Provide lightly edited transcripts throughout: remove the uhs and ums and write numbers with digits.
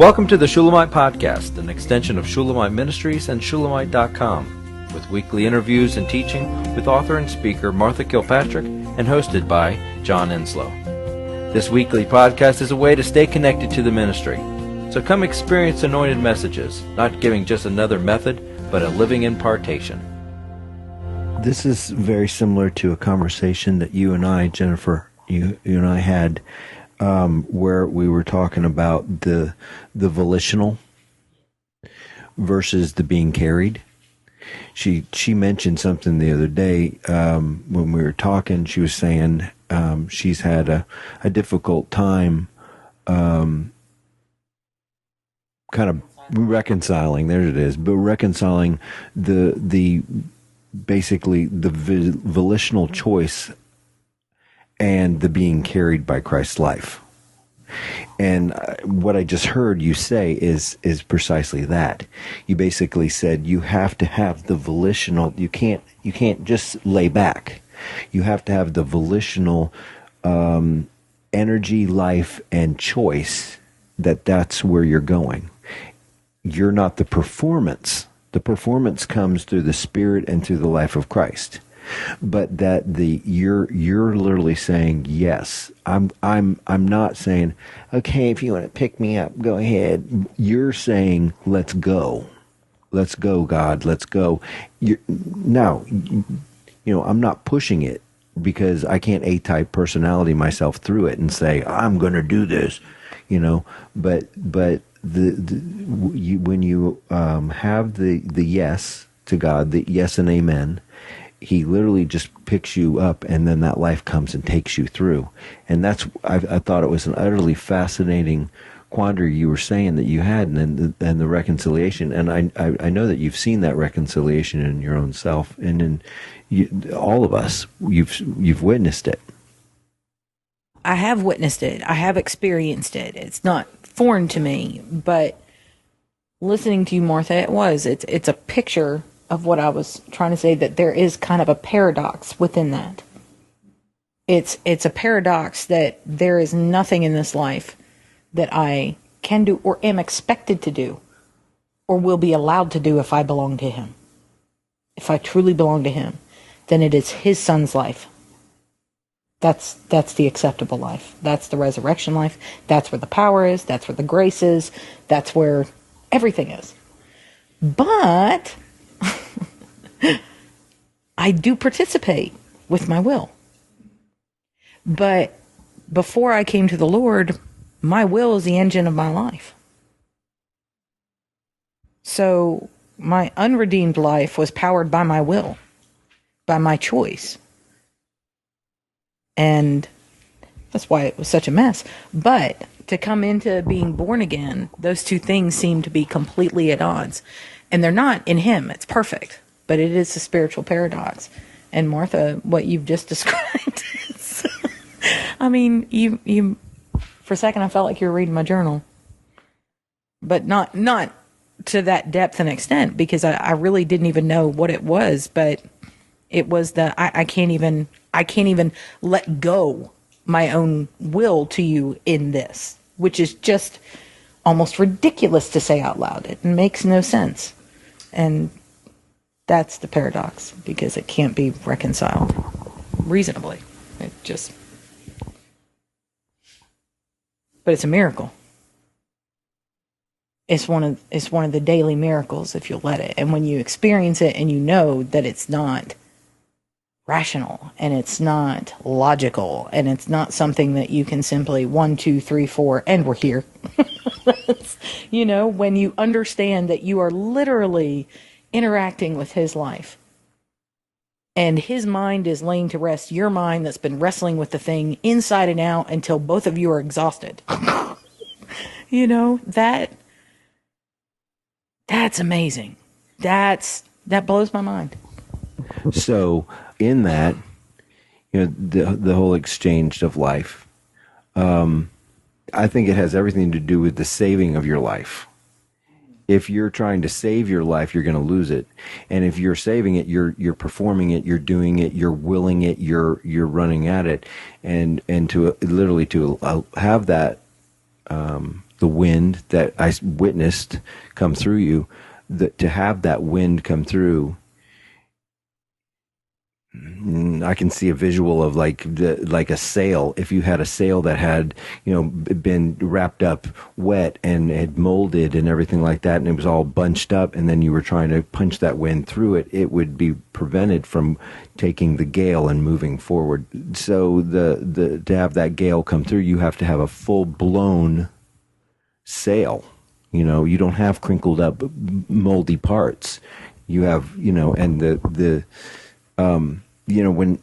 Welcome to the Shulamite Podcast, an extension of Shulamite Ministries and Shulamite.com, with weekly interviews and teaching with author and speaker Martha Kilpatrick and hosted by John Enslow. This weekly podcast is a way to stay connected to the ministry. So come experience anointed messages, not giving just another method, but a living impartation. This is very similar to a conversation that you and I, Jennifer, you and I had where we were talking about the volitional versus the being carried. She mentioned something the other day when we were talking. She was saying she's had a difficult time kind of reconciling. There it is, but reconciling the basically the volitional choice and the being carried by Christ's life. And what I just heard you say is precisely that. You basically said you have to have the volitional. You can't just lay back. You have to have the volitional energy, life, and choice. That's where you're going. You're not the performance. The performance comes through the Spirit and through the life of Christ. But that you're literally saying yes. I'm not saying, okay, if you want to pick me up, go ahead. You're saying, let's go, God, let's go. Now, I'm not pushing it because I can't A-type personality myself through it and say I'm going to do this, But when you have the yes to God, the yes and amen. He literally just picks you up, and then that life comes and takes you through. And I thought it was an utterly fascinating quandary you were saying that you had, and the reconciliation. And I know that you've seen that reconciliation in your own self, and in all of us. You've witnessed it. I have witnessed it. I have experienced it. It's not foreign to me, but listening to you, Martha, it's a picture of what I was trying to say, that there is kind of a paradox within that. It's a paradox that there is nothing in this life that I can do or am expected to do or will be allowed to do if I belong to Him. If I truly belong to Him, then it is His Son's life. That's the acceptable life. That's the resurrection life. That's where the power is. That's where the grace is. That's where everything is. But I do participate with my will. But before I came to the Lord, my will is the engine of my life. So my unredeemed life was powered by my will, by my choice. And that's why it was such a mess. But to come into being born again, those two things seem to be completely at odds. And they're not in Him. It's perfect. But it is a spiritual paradox. And Martha, what you've just described is, I mean, you for a second I felt like you were reading my journal. But not to that depth and extent, because I really didn't even know what it was, but it was I can't even let go my own will to you in this, which is just almost ridiculous to say out loud. It makes no sense. And that's the paradox, because it can't be reconciled reasonably. But it's a miracle. It's one of the daily miracles, if you'll let it. And when you experience it and you know that it's not rational and it's not logical and it's not something that you can simply 1, 2, 3, 4 and we're here. When you understand that you are literally interacting with His life and His mind is laying to rest your mind that's been wrestling with the thing inside and out until both of you are exhausted. That's amazing. That blows my mind. So in that, the whole exchange of life, I think it has everything to do with the saving of your life. If you're trying to save your life, you're going to lose it. And if you're saving it, you're performing it, you're doing it, you're willing it, you're running at it, and to literally to have that the wind that I witnessed come through you, to have that wind come through, I can see a visual of like a sail. If you had a sail that had, been wrapped up wet and had molded and everything like that, and it was all bunched up, and then you were trying to punch that wind through it, it would be prevented from taking the gale and moving forward. So to have that gale come through, you have to have a full blown sail. You don't have crinkled up moldy parts. You have, and when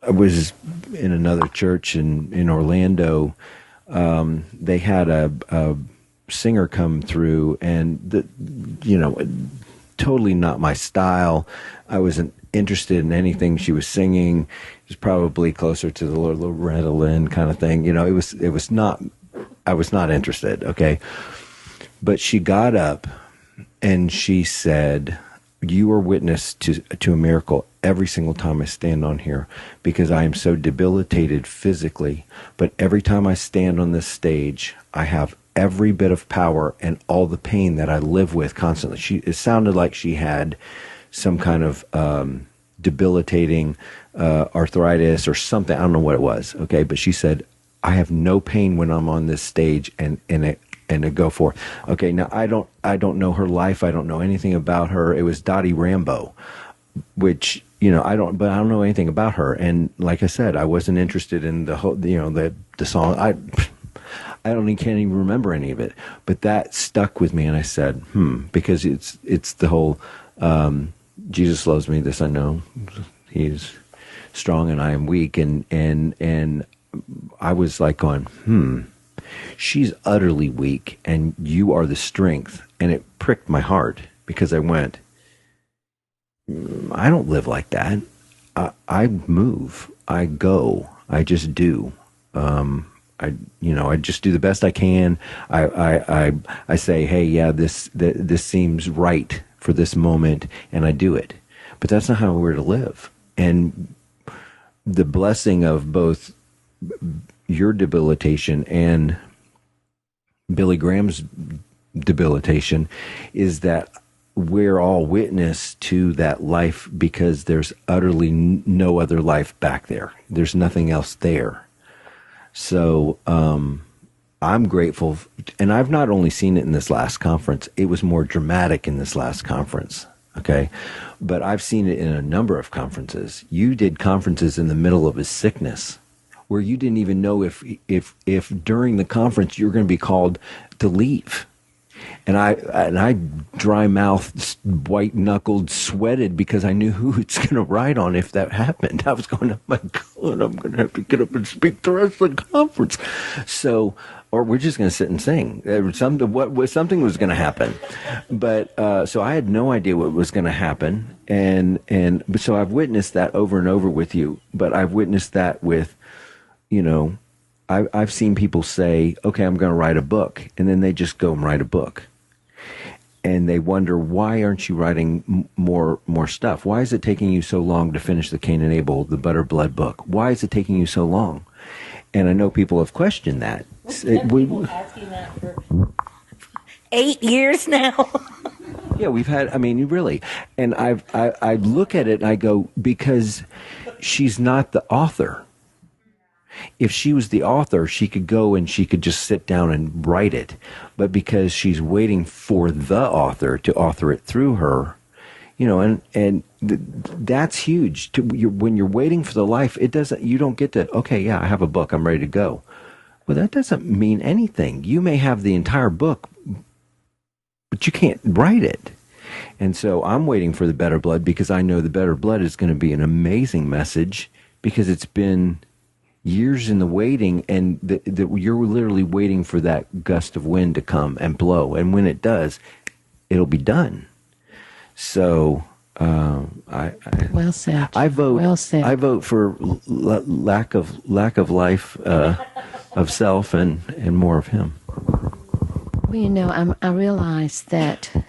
I was in another church in Orlando, they had a singer come through, and totally not my style. I wasn't interested in anything she was singing. It was probably closer to the Loretta Lynn kind of thing. It was not. I was not interested. Okay, but she got up and she said, "You are witness to a miracle every single time I stand on here, because I am so debilitated physically. But every time I stand on this stage, I have every bit of power and all the pain that I live with constantly." It sounded like she had some kind of debilitating arthritis or something. I don't know what it was. Okay, but she said, "I have no pain when I'm on this stage and to go for." Okay, now I don't know her life. I don't know anything about her. It was Dottie Rambo, which I don't know anything about her. And like I said, I wasn't interested in the whole the song. I can't even remember any of it. But that stuck with me, and I said, because it's the whole Jesus loves me. This I know, He's strong and I am weak, and I was like going, she's utterly weak and you are the strength. And it pricked my heart, because I went, I don't live like that. I move, I go, I just do. I just do the best I can. I say, hey, yeah, this seems right for this moment, and I do it. But that's not how we're to live. And the blessing of both your debilitation and Billy Graham's debilitation is that we're all witness to that life, because there's utterly no other life back there. There's nothing else there. So I'm grateful. And I've not only seen it in this last conference, it was more dramatic in this last conference. Okay. But I've seen it in a number of conferences. You did conferences in the middle of his sickness, where you didn't even know if during the conference you were going to be called to leave. And I dry mouthed, white knuckled, sweated, because I knew who it's going to ride on if that happened. I was going, oh my God, I'm going to have to get up and speak the rest of the conference. So, or we're just going to sit and sing. Something was going to happen. But so I had no idea what was going to happen. But so I've witnessed that over and over with you. But I've witnessed that with, I've seen people say, okay, I'm going to write a book. And then they just go and write a book. And they wonder, why aren't you writing more stuff? Why is it taking you so long to finish the Cain and Abel, the Butter Blood book? Why is it taking you so long? And I know people have questioned that. We've been asking that for 8 years now. Yeah, we've had, really. And I look at it and I go, because she's not the author. If she was the author, she could go and she could just sit down and write it. But because she's waiting for the author to author it through her, that's huge. When you're waiting for the life, you don't get to, okay, yeah, I have a book, I'm ready to go. Well, that doesn't mean anything. You may have the entire book, but you can't write it. And so I'm waiting for the Better Blood, because I know the Better Blood is going to be an amazing message, because it's been years in the waiting, and you're literally waiting for that gust of wind to come and blow. And when it does, it'll be done. So well said. I vote. Well said. I vote for lack of life, of self, and more of Him. Well, I realize that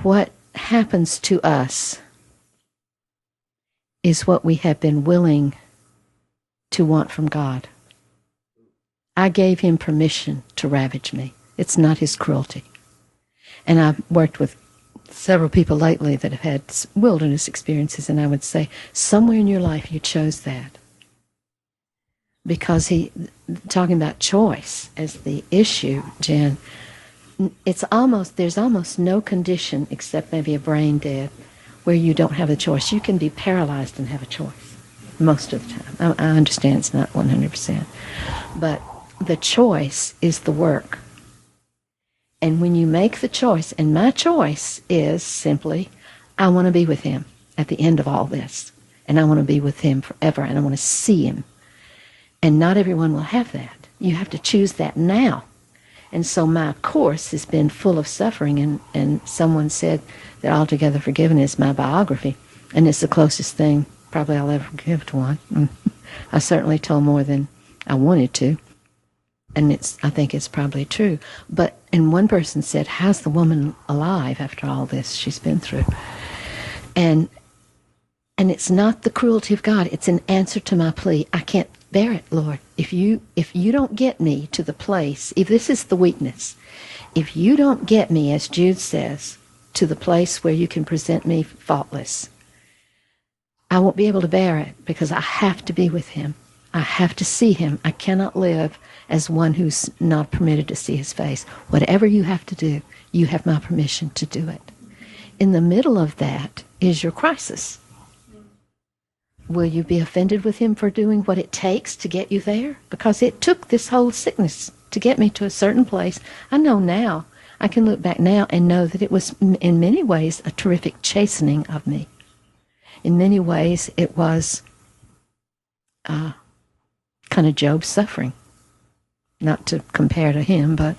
what happens to us is what we have been willing to want from God. I gave him permission to ravage me. It's not his cruelty. And I've worked with several people lately that have had wilderness experiences, and I would say, somewhere in your life you chose that. Because talking about choice as the issue, Jen, there's almost no condition except maybe a brain dead where you don't have a choice. You can be paralyzed and have a choice most of the time. I understand it's not 100%. But the choice is the work. And when you make the choice, and my choice is simply, I want to be with him at the end of all this. And I want to be with him forever, and I want to see him. And not everyone will have that. You have to choose that now. And so my course has been full of suffering, and someone said that Altogether Forgiven is my biography, and it's the closest thing probably I'll ever give to one. I certainly told more than I wanted to, and I think it's probably true. And one person said, how's the woman alive after all this she's been through? And it's not the cruelty of God. It's an answer to my plea. I can't bear it, Lord. If you don't get me to the place, if this is the weakness, if you don't get me, as Jude says, to the place where you can present me faultless, I won't be able to bear it, because I have to be with him. I have to see him. I cannot live as one who's not permitted to see his face. Whatever you have to do, you have my permission to do it. In the middle of that is your crisis. Will you be offended with him for doing what it takes to get you there? Because it took this whole sickness to get me to a certain place. I know now. I can look back now and know that it was, in many ways, a terrific chastening of me. In many ways, it was kind of Job's suffering. Not to compare to him, but...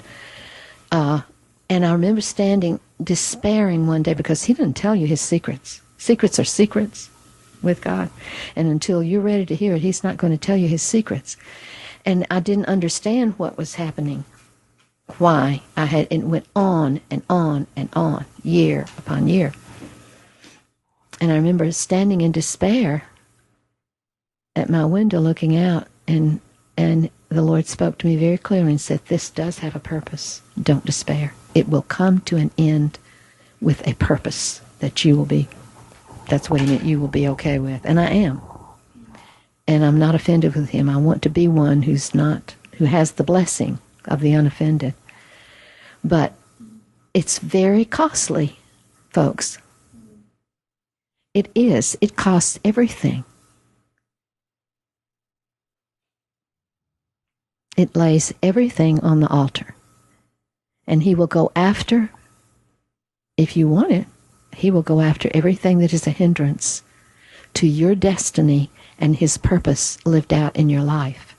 and I remember standing, despairing one day, because he didn't tell you his secrets. Secrets are secrets with God. And until you're ready to hear it, he's not going to tell you his secrets. And I didn't understand what was happening. Why it went on and on and on, year upon year. And I remember standing in despair at my window looking out, and the Lord spoke to me very clearly and said, this does have a purpose. Don't despair. It will come to an end with a purpose that you will be, that's what he meant, you will be okay with. And I am. And I'm not offended with him. I want to be one who has the blessing of the unoffended. But it's very costly, folks. It is. It costs everything. It lays everything on the altar. And he will go after, if you want it, he will go after everything that is a hindrance to your destiny and his purpose lived out in your life.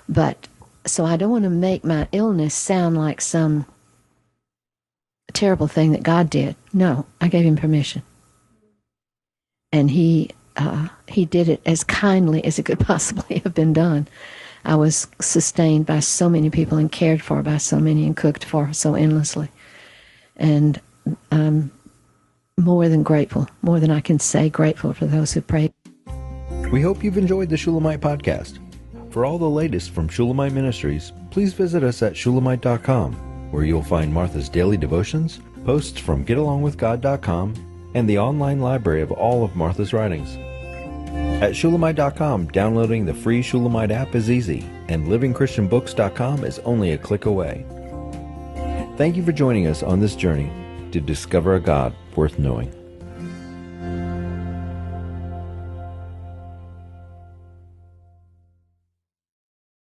But, so I don't want to make my illness sound like some terrible thing that God did. No, I gave him permission. And he did it as kindly as it could possibly have been done. I was sustained by so many people and cared for by so many and cooked for so endlessly. And I'm more than grateful, more than I can say, grateful for those who prayed. We hope you've enjoyed the Shulamite podcast. For all the latest from Shulamite Ministries, please visit us at Shulamite.com, where you'll find Martha's daily devotions, posts from GetAlongWithGod.com, and the online library of all of Martha's writings. At Shulamite.com, downloading the free Shulamite app is easy, and LivingChristianBooks.com is only a click away. Thank you for joining us on this journey to discover a God worth knowing.